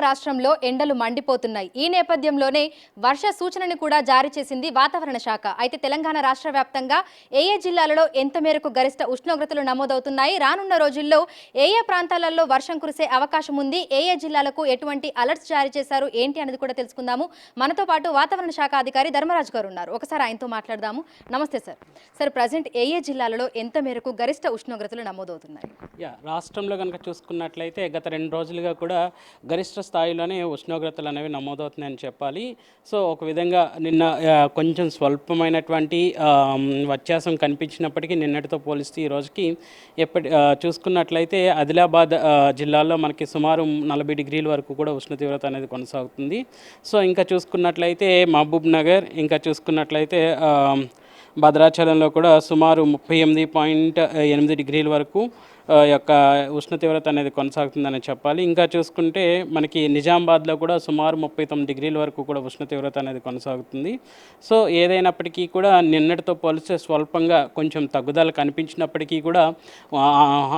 రాష్ట్రంలో ఎండలు మండిపోతున్నాయి. ఈ నేపథ్యంలోనే వర్ష సూచనని కూడా జారీ చేసింది వాతావరణ శాఖ. అయితే తెలంగాణ రాష్ట్ర వ్యాప్తంగా ఏ జిల్లాలలో ఎంత మేరకు గరిష్ట ఉష్ణోగ్రతలు నమోదవుతున్నాయి, రానున్న రోజుల్లో ఏ ప్రాంతాలలో వర్షం కురిసే అవకాశం ఉంది, ఏ జిల్లాలకు ఎటువంటి అలర్ట్స్ జారీ చేశారు ఏంటి అనేది కూడా తెలుసుకుందాము. మనతో పాటు వాతావరణ శాఖ అధికారి ధర్మరాజు గారు ఉన్నారు. ఒకసారి ఆయనతో మాట్లాడదాము. నమస్తే సార్. సార్, ప్రజెంట్ ఏ జిల్లాలలో ఎంత మేరకు గరిష్ట ఉష్ణోగ్రతలు నమోదవుతున్నాయి? రాష్ట్రంలో కనుక చూసుకున్నట్లయితే గత 2 రోజులుగా కూడా గరిష్ట స్థాయిలోనే ఉష్ణోగ్రతలు అనేవి నమోదవుతున్నాయని చెప్పాలి. సో ఒక విధంగా నిన్న కొంచెం స్వల్పమైనటువంటి వ్యత్యాసం కనిపించినప్పటికీ నిన్నటితో పోలిస్తే ఈ రోజుకి చూసుకున్నట్లయితే ఆదిలాబాద్ జిల్లాలో మనకి సుమారు 40 డిగ్రీల వరకు కూడా ఉష్ణ తీవ్రత అనేది కొనసాగుతుంది. సో ఇంకా చూసుకున్నట్లయితే మహబూబ్ నగర్, ఇంకా చూసుకున్నట్లయితే భద్రాచలంలో కూడా సుమారు 38.8 డిగ్రీల వరకు యొక్క ఉష్ణ తీవ్రత అనేది కొనసాగుతుందని చెప్పాలి. ఇంకా చూసుకుంటే మనకి నిజామాబాద్లో కూడా సుమారు 39 డిగ్రీల వరకు కూడా ఉష్ణ తీవ్రత అనేది కొనసాగుతుంది. సో ఏదైనప్పటికీ కూడా నిన్నటితో పోలిస్తే స్వల్పంగా కొంచెం తగ్గుదల కనిపించినప్పటికీ కూడా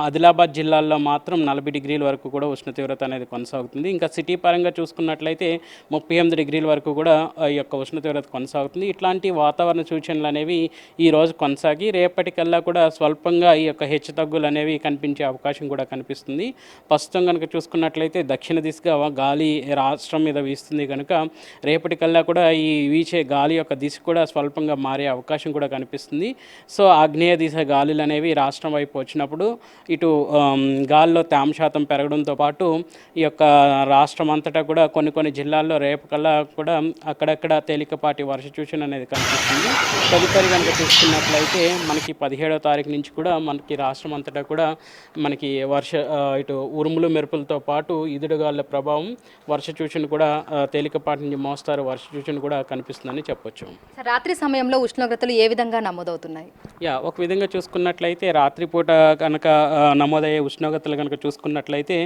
ఆదిలాబాద్ జిల్లాల్లో మాత్రం 40 డిగ్రీల వరకు కూడా ఉష్ణ తీవ్రత అనేది కొనసాగుతుంది. ఇంకా సిటీ పరంగా చూసుకున్నట్లయితే 38 డిగ్రీల వరకు కూడా ఈ యొక్క ఉష్ణ తీవ్రత కొనసాగుతుంది. ఇట్లాంటి వాతావరణ సూచనలు అనేవి ఈ రోజు కొనసాగి రేపటికల్లా కూడా స్వల్పంగా ఈ యొక్క హెచ్చుతగ్గులు అనేవి కనిపించే అవకాశం కూడా కనిపిస్తుంది. ప్రస్తుతం కనుక చూసుకున్నట్లయితే దక్షిణ దిశగా గాలి రాష్ట్రం మీద వీస్తుంది కనుక రేపటికల్లా కూడా ఈ వీచే గాలి యొక్క దిశ కూడా స్వల్పంగా మారే అవకాశం కూడా కనిపిస్తుంది. సో ఆగ్నేయ దిశ గాలులు అనేవి రాష్ట్రం వైపు వచ్చినప్పుడు ఇటు గాలిలో తేమ శాతం పెరగడంతో పాటు ఈ యొక్క రాష్ట్రం అంతటా కూడా కొన్ని జిల్లాల్లో రేపటికల్లా కూడా అక్కడక్కడ తేలికపాటి వర్ష సూచన అనేది కనిపిస్తుంది. తదుపరి కనుక చూసుకున్నట్లయితే మనకి 17వ తారీఖు నుంచి కూడా మనకి రాష్ట్రం అంతటా కూడా మనకి ఇటు ఉరుములు మెరుపులతో పాటు ఈదురుగాలుల ప్రభావం వర్ష సూచన కూడా తేలికపాటి నుంచి మోస్తారు వర్ష సూచన కూడా కనిపిస్తుందని చెప్పొచ్చు. రాత్రి సమయంలో ఉష్ణోగ్రతలు ఏ విధంగా నమోదవుతున్నాయి? ఒక విధంగా చూసుకున్నట్లయితే రాత్రిపూట కనుక నమోదయ్యే ఉష్ణోగ్రతలు కనుక చూసుకున్నట్లయితే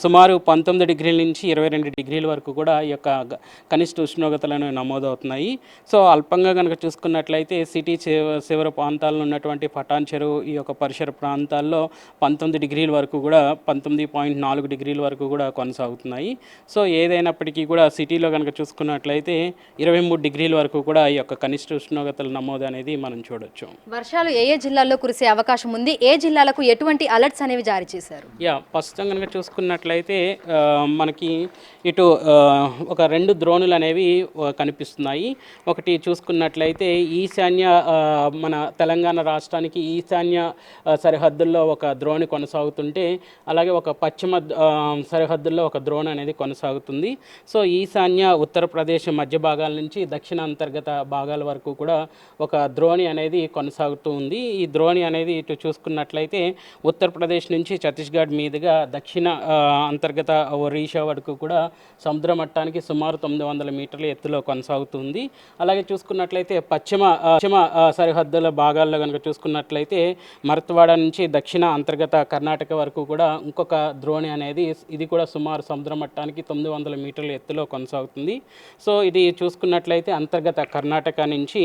సుమారు 19 డిగ్రీల నుంచి 22 డిగ్రీల వరకు కూడా ఈ యొక్క కనిష్ట ఉష్ణోగ్రతలను నమోదవుతున్నాయి. సో అల్పంగా కనుక చూసుకున్నట్లయితే సిటీ శివర ప్రాంతాల్లో ఉన్నటువంటి పటాన్ చెరువు ఈ యొక్క పరిసర ప్రాంతాల్లో 19 డిగ్రీల వరకు కూడా 19.4 డిగ్రీల వరకు కూడా కొనసాగుతున్నాయి. సో ఏదైనప్పటికీ కూడా సిటీలో కనుక చూసుకున్నట్లయితే 23 డిగ్రీల వరకు కూడా ఈ యొక్క కనిష్ట ఉష్ణోగ్రతల నమోదు అనేది మనం చూడొచ్చు. వర్షాలు ఏ జిల్లాల్లో కురిసే అవకాశం ఉంది, ఏ జిల్లాలకు ఎటువంటి అలర్ట్స్ అనేవి జారీ చేశారు? ప్రస్తుతం కనుక చూసుకున్నట్లయితే మనకి ఇటు ఒక 2 ద్రోణులు అనేవి కనిపిస్తున్నాయి. ఒకటి చూసుకున్నట్లయితే ఈశాన్య మన తెలంగాణ రాష్ట్రానికి ఈశాన్య సరిహద్దుల్లో ఒక ద్రోణి కొనసాగుతుంటే అలాగే ఒక పశ్చిమ సరిహద్దుల్లో ఒక ద్రోణి అనేది కొనసాగుతుంది. సో ఈశాన్య ఉత్తరప్రదేశ్ మధ్య భాగాల నుంచి దక్షిణ అంతర్గత భాగాల వరకు కూడా ఒక ద్రోణి అనేది కొనసాగుతూ ఉంది. ఈ ద్రోణి అనేది ఇటు చూసుకున్నట్లయితే ఉత్తరప్రదేశ్ నుంచి ఛత్తీస్గఢ్ మీదుగా దక్షిణ అంతర్గత ఒరిస్సా వరకు కూడా సముద్ర మట్టానికి సుమారు 900 మీటర్ల ఎత్తులో కొనసాగుతుంది. అలాగే చూసుకున్నట్లయితే పశ్చిమ సరిహద్దుల భాగాల్లో కనుక చూసుకున్నట్లయితే మరత్వాడ నుంచి దక్షిణ అంతర్గత కర్ణాటక వరకు కూడా ఇంకొక ద్రోణి అనేది ఇది కూడా సుమారు సముద్ర మట్టానికి 900 మీటర్ల ఎత్తులో కొనసాగుతుంది. సో ఇది చూసుకున్నట్లయితే అంతర్గత కర్ణాటక నుంచి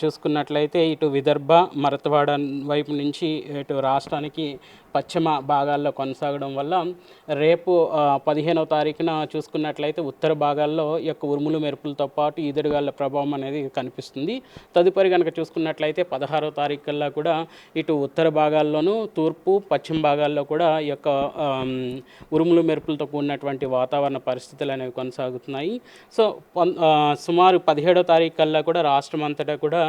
చూసుకున్నట్లయితే ఇటు విదర్భ మరత్వాడ వైపు నుంచి ఇటు రాష్ట్రానికి పశ్చిమ భాగాల్లో కొనసాగడం వల్ల రేపు 15వ తారీఖున చూసుకున్నట్లయితే ఉత్తర భాగాల్లో ఈ యొక్క ఉరుములు మెరుపులతో పాటు ఈదురుగాలుల ప్రభావం అనేది కనిపిస్తుంది. తదుపరి కనుక చూసుకున్నట్లయితే 16వ తారీఖు కల్లా కూడా ఇటు ఉత్తర భాగాల్లోనూ తూర్పు పశ్చిమ భాగాల్లో కూడా ఈ యొక్క ఉరుములు మెరుపులతో కూడినటువంటి వాతావరణ పరిస్థితులు అనేవి కొనసాగుతున్నాయి. సో సుమారు 17వ తారీఖు కల్లా కూడా రాష్ట్రం అంతటా కూడా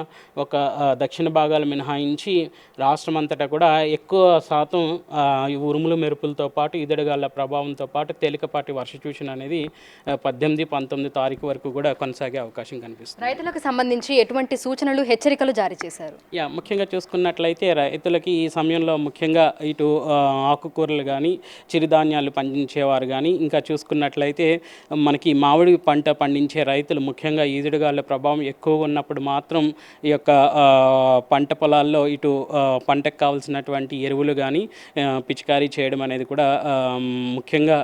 ఒక దక్షిణ భాగాలు మినహాయించి రాష్ట్రం అంతటా కూడా ఎక్కువ శాతం ఉరుములు మెరుపులతో పాటు ఈదురుగాలుల ప్రభావంతో పాటు తేలికపాటి వర్ష సూచన అనేది 18, 19 తారీఖు వరకు కూడా కొనసాగే అవకాశం కనిపిస్తుంది. రైతులకు సంబంధించి ఎటువంటి సూచనలు హెచ్చరికలు జారీ చేశారు? ముఖ్యంగా చూసుకున్నట్లయితే రైతులకి ఈ సమయంలో ముఖ్యంగా ఇటు ఆకుకూరలు కానీ చిరుధాన్యాలు పండించేవారు కానీ ఇంకా చూసుకున్నట్లయితే మనకి మామిడి పంట పండించే రైతులు ముఖ్యంగా ఈదురుగాలుల ప్రభావం ఎక్కువ ఉన్నప్పుడు మాత్రం ఈ యొక్క పంట పొలాల్లో ఇటు పంటకు కావాల్సినటువంటి ఎరువులు కానీ పిచికారీ చేయడం అనేది కూడా ముఖ్యంగా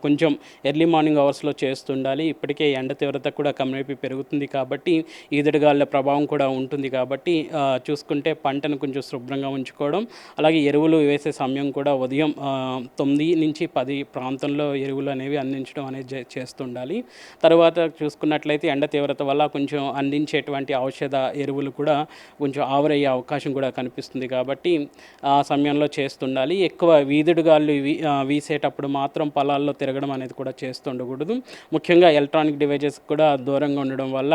కొంచెం ఎర్లీ మార్నింగ్ అవర్స్లో చేస్తుండాలి. ఇప్పటికే ఎండ తీవ్రత కూడా కమ్యూనిటీ పెరుగుతుంది కాబట్టి ఈదురుగాలుల ప్రభావం కూడా ఉంటుంది కాబట్టి చూసుకుంటే పంటను కొంచెం శుభ్రంగా ఉంచుకోవడం, అలాగే ఎరువులు వేసే సమయం కూడా ఉదయం 9 నుంచి 10 ప్రాంతంలో ఎరువులు అనేవి అందించడం అనేది చేస్తుండాలి. తర్వాత చూసుకున్నట్లయితే ఎండ తీవ్రత వల్ల కొంచెం అందించేటువంటి ఔషధ ఎరువులు కూడా కొంచెం ఆవిరయ్యే అవకాశం కూడా కనిపిస్తుంది కాబట్టి ఆ సమయంలో చేస్తుండాలి. ఎక్కువ వీధుడు గాళ్ళు వీసేటప్పుడు మాత్రం పొలాల్లో తిరగడం అనేది కూడా చేస్తుండకూడదు. ముఖ్యంగా ఎలక్ట్రానిక్ డివైజెస్ కూడా దూరంగా ఉండడం వల్ల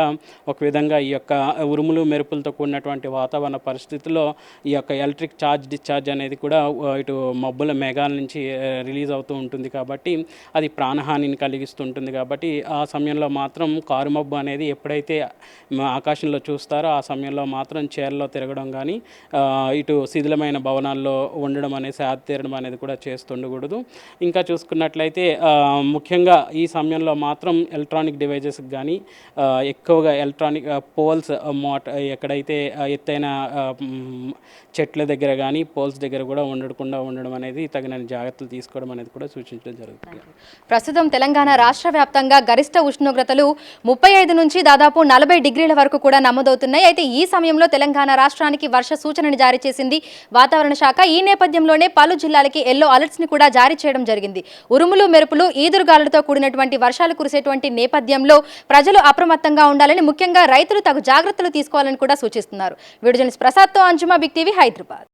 ఒక విధంగా ఈ యొక్క ఉరుములు మెరుపులతో కూడినటువంటి వాతావరణ పరిస్థితుల్లో ఈ యొక్క ఎలక్ట్రిక్ డిశ్చార్జ్ అనేది కూడా ఇటు మబ్బుల మేఘాల నుంచి రిలీజ్ అవుతూ ఉంటుంది కాబట్టి అది ప్రాణహానిని కలిగిస్తుంటుంది కాబట్టి ఆ సమయంలో మాత్రం కారుమబ్బు అనేది ఎప్పుడైతే ఆకాశంలో చూస్తారో ఆ సమయంలో మాత్రం చీరలో తిరగడం కానీ ఇటు శిథిలమైన భవనాల్లో ఉండడం అనేది తీరడం అనేది కూడా చేస్తుండకూడదు. ఇంకా చూసుకున్నట్లయితే ముఖ్యంగా ఈ సమయంలో మాత్రం ఎలక్ట్రానిక్ డివైజెస్కి కానీ ఎక్కువగా ఎలక్ట్రానిక్ పోల్స్ ఎక్కడైతే ఎత్తైన చెట్ల దగ్గర కానీ పోల్స్ దగ్గర కూడా ఉండడం అనేది తగిన జాగ్రత్తలు తీసుకోవడం అనేది కూడా సూచించడం జరుగుతుంది. ప్రస్తుతం తెలంగాణ రాష్ట్ర వ్యాప్తంగా గరిష్ట ఉష్ణోగ్రతలు 35 నుంచి దాదాపు 40 డిగ్రీల వరకు కూడా నమోదవుతున్నాయి. అయితే ఈ సమయంలో తెలంగాణ రాష్ట్రానికి వర్ష సూచనని జారీ చేసింది వాతావరణ శాఖ. ఈ నేపథ్యంలోనే పలు జిల్లాలకి ఎల్లో అలర్ట్స్ ని కూడా జారీ చేయడం జరిగింది. ఉరుములు మెరుపులు ఈదురుగాలులతో కూడినటువంటి వర్షాలు కురిసేటువంటి నేపథ్యంలో ప్రజలు అప్రమత్తంగా ఉండాలని, ముఖ్యంగా రైతులు తగు జాగ్రత్తలు తీసుకోవాలని కూడా సూచిస్తున్నారు. వీడియో జర్నలిస్ట్ ప్రసాద్తో అంజుమా, బిగ్ టీవీ, హైదరాబాద్.